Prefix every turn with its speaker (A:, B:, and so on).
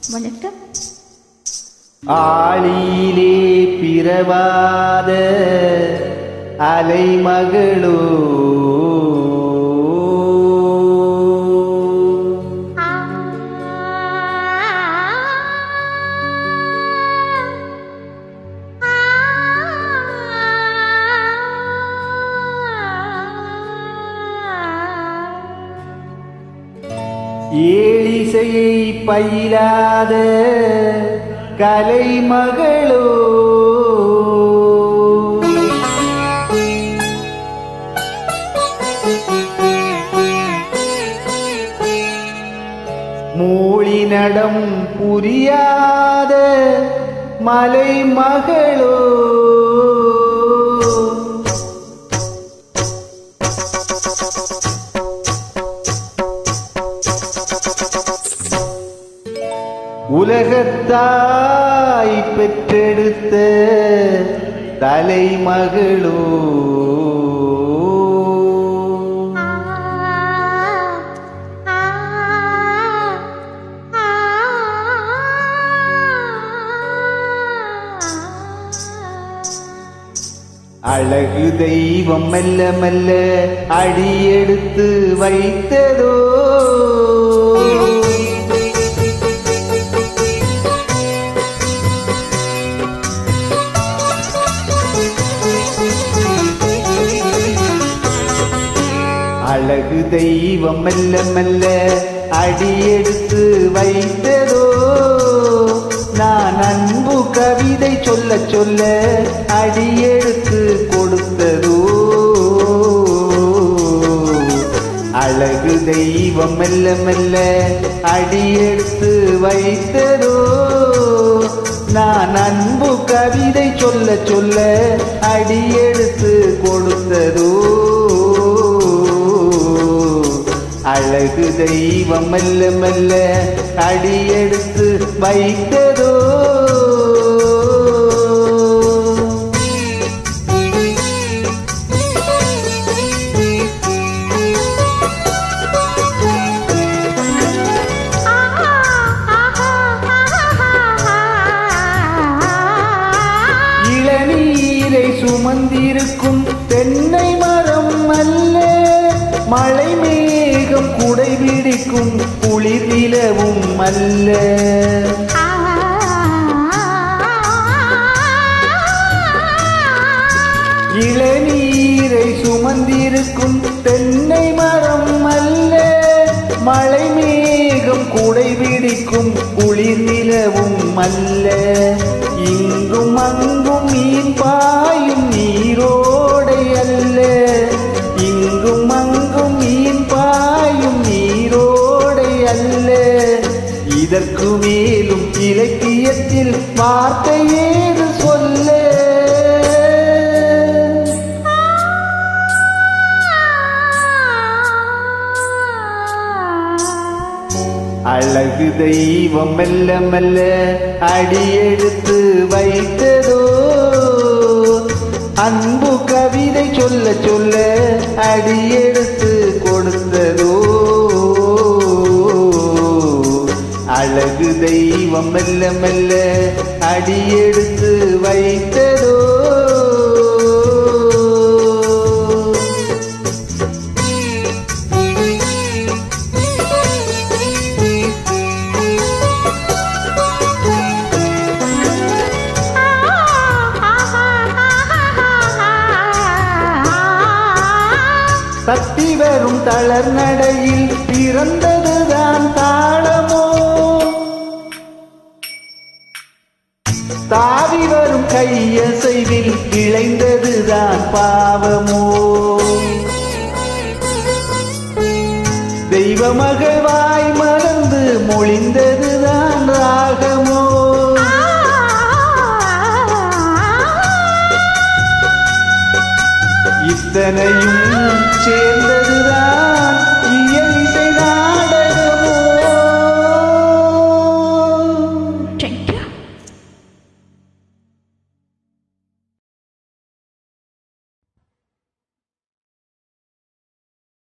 A: வணக்கம்.
B: ஆளியிலே பிறவாத அலைமகளோ ஏழிசையை பயிலாத கலைமகளோ மூளி நடம் புரியாத மலைமகளோ உலகத்தாய் பெற்றெடுத்த தலைமகளோ அழகு தெய்வம் மெல்ல மெல்ல அடியெடுத்து வைத்ததோ அழகு தெய்வம் மெல்ல மெல்ல அடியெடுத்து வைத்ததோ நான் அன்பு கவிதை சொல்ல சொல்ல அடியெடுத்து கொடுத்ததோ அழகு தெய்வம் மெல்ல மெல்ல அடியெடுத்து வைத்ததோ நான் அன்பு கவிதை சொல்ல சொல்ல அடியெடுத்து கொடுத்ததோ அழகு தெய்வம் மெல்ல மெல்ல அடியெடுத்து வைத்ததோ இளநீரை சுமந்திருக்கும் தென்னை மரம் அல்ல மழை மேகம் குடை பிடிக்கும் குளிர் நிலவும் அல்ல இளநீரை சுமந்திருக்கும் தென்னை மரம் அல்ல மழை மேகம் குடை பிடிக்கும் குளிர் நிலவும் அல்ல இங்கும் அங்கும் மீன் பாயும் நீரோடை அல்ல இங்கும் அங்கும் மீன் பாயும் நீரோடை அல்ல இதற்கு மேலும் இலக்கியத்தில் வார்த்தை ஏது சொல்ல அழகு தெய்வம் மெல்ல மெல்ல அடியெடுத்து வைத்ததோ அன்பு கவிதை சொல்ல சொல்ல அடியெடுத்து கொடுத்ததோ அழகு தெய்வம் மெல்ல மெல்ல அடியெடுத்து வைத்ததோ தத்தி வரும் தளர் நடையில் பிறந்ததுதான் தாளமோ தாவி வரும் கையசைவில் இழைந்ததுதான் பாவமோ தெய்வ மகள் வாய் மறந்து மொழிந்ததுதான் ராகமோ இத்தனையும்